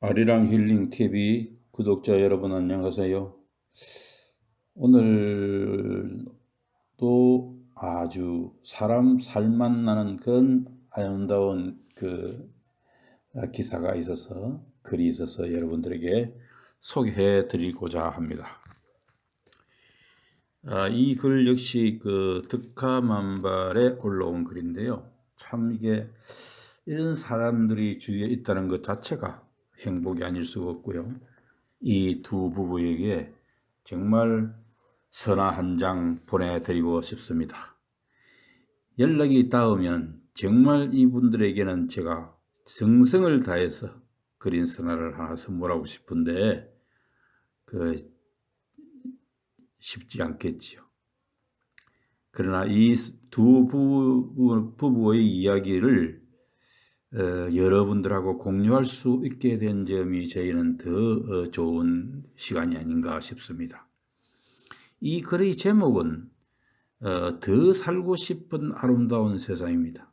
아리랑 힐링 TV 구독자 여러분 안녕하세요. 오늘도 아주 사람 살만 나는 그런 아름다운 기사가 있어서 글이 있어서 여러분들에게 소개해 드리고자 합니다. 이 글 역시 득하만발에 올라온 글인데요. 참 이게 이런 사람들이 주위에 있다는 것 자체가 행복이 아닐 수가 없고요. 이 두 부부에게 정말 선화 한 장 보내드리고 싶습니다. 연락이 닿으면 정말 이분들에게는 제가 정성을 다해서 그린 선화를 하나 선물하고 싶은데 쉽지 않겠지요. 그러나 이 두 부부의 이야기를 여러분들하고 공유할 수 있게 된 점이 저희는 더 좋은 시간이 아닌가 싶습니다. 이 글의 제목은 더 살고 싶은 아름다운 세상입니다.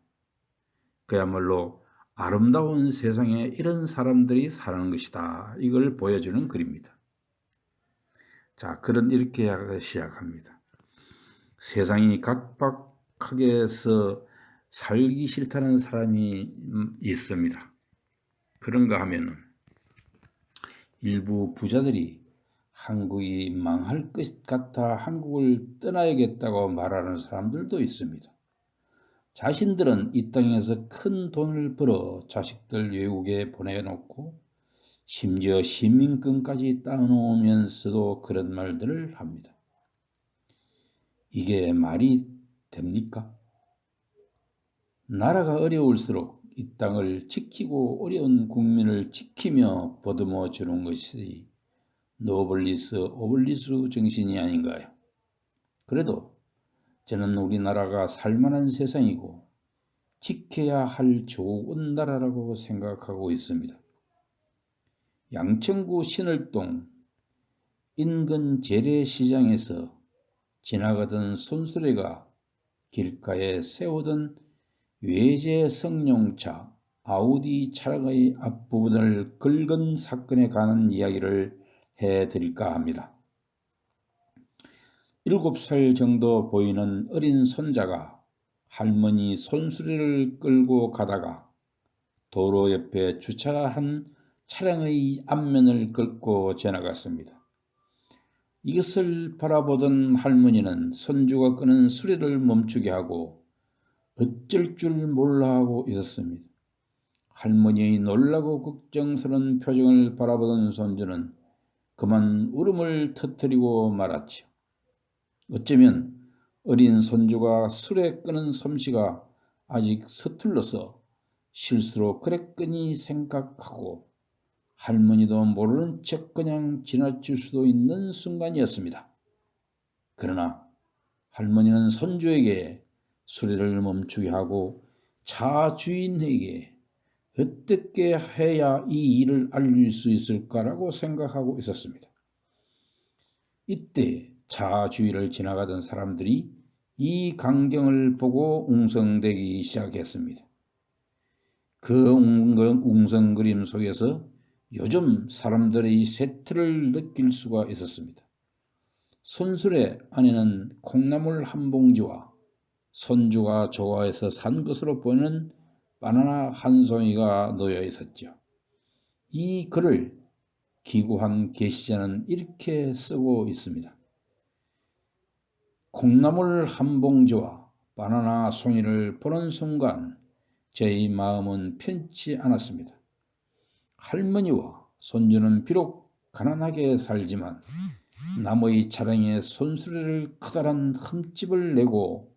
그야말로 아름다운 세상에 이런 사람들이 사는 것이다. 이걸 보여주는 글입니다. 자, 글은 이렇게 시작합니다. 세상이 각박하게 해서 살기 싫다는 사람이 있습니다. 그런가 하면은 일부 부자들이 한국이 망할 것 같아 한국을 떠나야겠다고 말하는 사람들도 있습니다. 자신들은 이 땅에서 큰 돈을 벌어 자식들 외국에 보내놓고 심지어 시민권까지 따놓으면서도 그런 말들을 합니다. 이게 말이 됩니까? 나라가 어려울수록 이 땅을 지키고 어려운 국민을 지키며 보듬어 주는 것이 노블리스 오블리스 정신이 아닌가요? 그래도 저는 우리나라가 살만한 세상이고 지켜야 할 좋은 나라라고 생각하고 있습니다. 양천구 신월동 인근 재래시장에서 지나가던 손수레가 길가에 세우던 외제 승용차 아우디 차량의 앞부분을 긁은 사건에 관한 이야기를 해드릴까 합니다. 7살 정도 보이는 어린 손자가 할머니 손수레를 끌고 가다가 도로 옆에 주차한 차량의 앞면을 긁고 지나갔습니다. 이것을 바라보던 할머니는 손주가 끄는 수레를 멈추게 하고 어쩔 줄 몰라 하고 있었습니다. 할머니의 놀라고 걱정스러운 표정을 바라보던 손주는 그만 울음을 터뜨리고 말았지요. 어쩌면 어린 손주가 수레 끄는 솜씨가 아직 서툴러서 실수로 그랬거니 생각하고 할머니도 모르는 척 그냥 지나칠 수도 있는 순간이었습니다. 그러나 할머니는 손주에게 수레를 멈추게 하고 차 주인에게 어떻게 해야 이 일을 알릴 수 있을까라고 생각하고 있었습니다. 이때 차 주위를 지나가던 사람들이 이 광경을 보고 웅성대기 시작했습니다. 그 웅성거림 속에서 요즘 사람들의 세트를 느낄 수가 있었습니다. 손수레 안에는 콩나물 한 봉지와 손주가 좋아해서 산 것으로 보이는 바나나 한 송이가 놓여 있었죠. 이 글을 기고한 게시자는 이렇게 쓰고 있습니다. 콩나물 한 봉지와 바나나 송이를 보는 순간 제 마음은 편치 않았습니다. 할머니와 손주는 비록 가난하게 살지만 남의 차량에 손수레를 커다란 흠집을 내고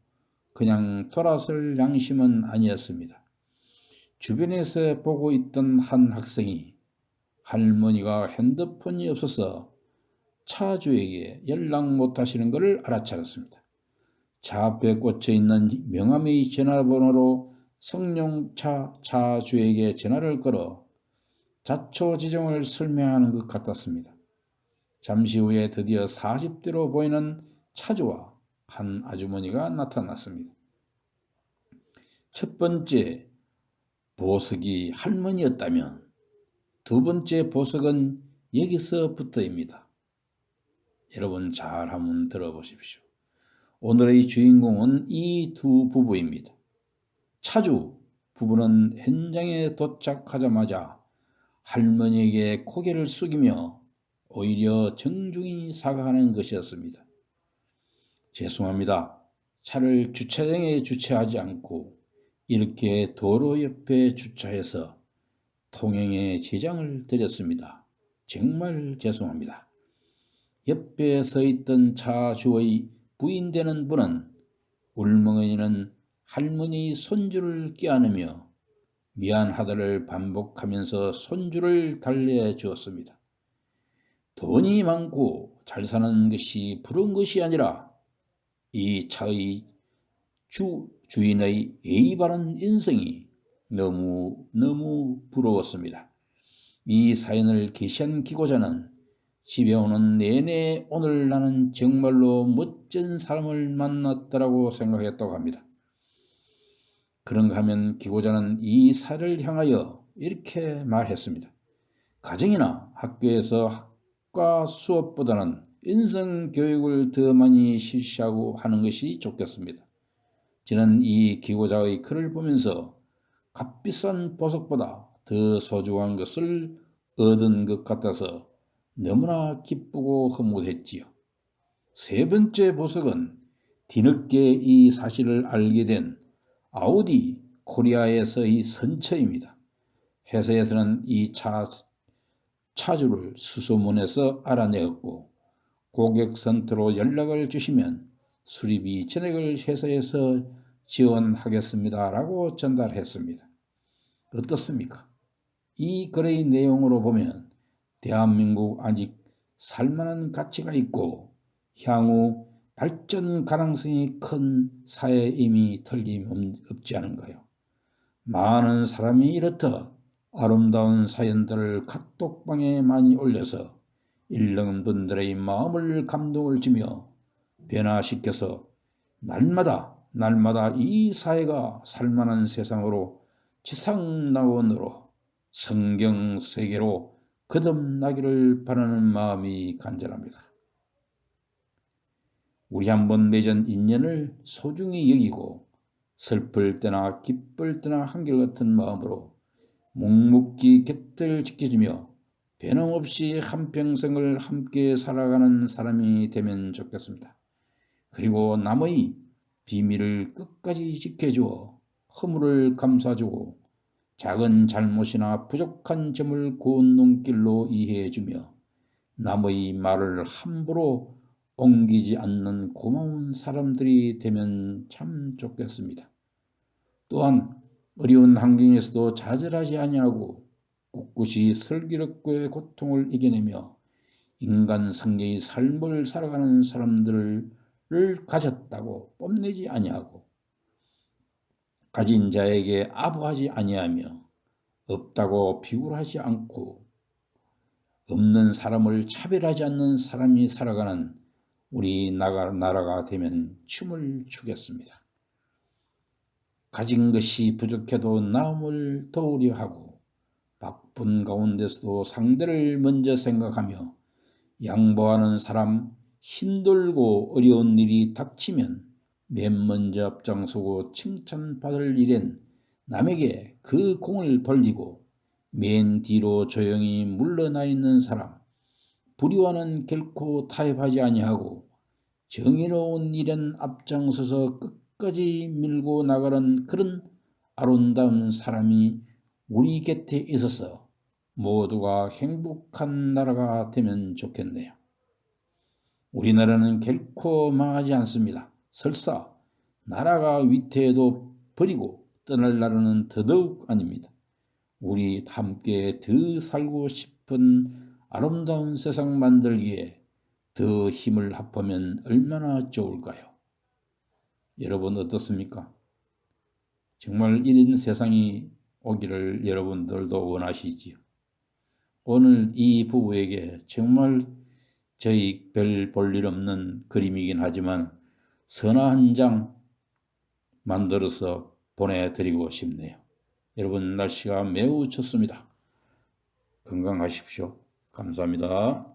그냥 돌아설 양심은 아니었습니다. 주변에서 보고 있던 한 학생이 할머니가 핸드폰이 없어서 차주에게 연락 못하시는 것을 알아차렸습니다. 차 앞에 꽂혀 있는 명함의 전화번호로 승용차 차주에게 전화를 걸어 자초지종을 설명하는 것 같았습니다. 잠시 후에 드디어 40대로 보이는 차주와 한 아주머니가 나타났습니다. 첫 번째 보석이 할머니였다면 두 번째 보석은 여기서부터입니다. 여러분 잘 한번 들어보십시오. 오늘의 주인공은 이 두 부부입니다. 차주 부부는 현장에 도착하자마자 할머니에게 고개를 숙이며 오히려 정중히 사과하는 것이었습니다. 죄송합니다. 차를 주차장에 주차하지 않고 이렇게 도로 옆에 주차해서 통행에 지장을 드렸습니다. 정말 죄송합니다. 옆에 서 있던 차주의 부인 되는 분은 울먹이는 할머니 손주를 껴안으며 미안하다를 반복하면서 손주를 달래주었습니다. 돈이 많고 잘 사는 것이 부러운 것이 아니라 이 차의 주인의 예의 바른 인성이 너무 부러웠습니다. 이 사연을 게시한 기고자는 집에 오는 내내 오늘 나는 정말로 멋진 사람을 만났다라고 생각했다고 합니다. 그런가 하면 기고자는 이 사를 향하여 이렇게 말했습니다. 가정이나 학교에서 학과 수업보다는 인성교육을 더 많이 실시하고 하는 것이 좋겠습니다. 저는 이 기고자의 글을 보면서 값비싼 보석보다 더 소중한 것을 얻은 것 같아서 너무나 기쁘고 흐뭇했지요. 세 번째 보석은 뒤늦게 이 사실을 알게 된 아우디 코리아에서의 선처입니다. 회사에서는 이 차주를 수소문해서 알아내었고 고객센터로 연락을 주시면 수리비 전액을 회사에서 지원하겠습니다 라고 전달했습니다. 어떻습니까? 이 글의 내용으로 보면 대한민국 아직 살만한 가치가 있고 향후 발전 가능성이 큰 사회임이 틀림없지 않은가요? 많은 사람이 이렇듯 아름다운 사연들을 카톡방에 많이 올려서 읽는 분들의 마음을 감동을 주며 변화시켜서 날마다 이 사회가 살만한 세상으로 지상낙원으로 성경 세계로 거듭나기를 바라는 마음이 간절합니다. 우리 한번 맺은 인연을 소중히 여기고 슬플 때나 기쁠 때나 한결같은 마음으로 묵묵히 곁을 지켜주며 변함없이 한평생을 함께 살아가는 사람이 되면 좋겠습니다. 그리고 남의 비밀을 끝까지 지켜주어 허물을 감싸주고 작은 잘못이나 부족한 점을 고운 눈길로 이해해주며 남의 말을 함부로 옮기지 않는 고마운 사람들이 되면 참 좋겠습니다. 또한 어려운 환경에서도 좌절하지 아니하고 꿋꿋이 슬기롭게 고통을 이겨내며 인간 성계의 삶을 살아가는 사람들을 가졌다고 뽐내지 아니하고 가진 자에게 아부하지 아니하며 없다고 비굴하지 않고 없는 사람을 차별하지 않는 사람이 살아가는 우리 나라가 되면 춤을 추겠습니다. 가진 것이 부족해도 남을 도우려 하고 바쁜 가운데서도 상대를 먼저 생각하며 양보하는 사람, 힘들고 어려운 일이 닥치면 맨 먼저 앞장서고 칭찬받을 일엔 남에게 그 공을 돌리고 맨 뒤로 조용히 물러나 있는 사람, 불의와는 결코 타협하지 아니하고 정의로운 일엔 앞장서서 끝까지 밀고 나가는 그런 아름다운 사람이 우리 곁에 있어서 모두가 행복한 나라가 되면 좋겠네요. 우리나라는 결코 망하지 않습니다. 설사 나라가 위태해도 버리고 떠날 나라는 더더욱 아닙니다. 우리 함께 더 살고 싶은 아름다운 세상 만들기에 더 힘을 합하면 얼마나 좋을까요? 여러분 어떻습니까? 정말 이런 세상이 오기를 여러분들도 원하시지요. 오늘 이 부부에게 정말 저희 별 볼 일 없는 그림이긴 하지만 선화 한 장 만들어서 보내드리고 싶네요. 여러분 날씨가 매우 춥습니다. 건강하십시오. 감사합니다.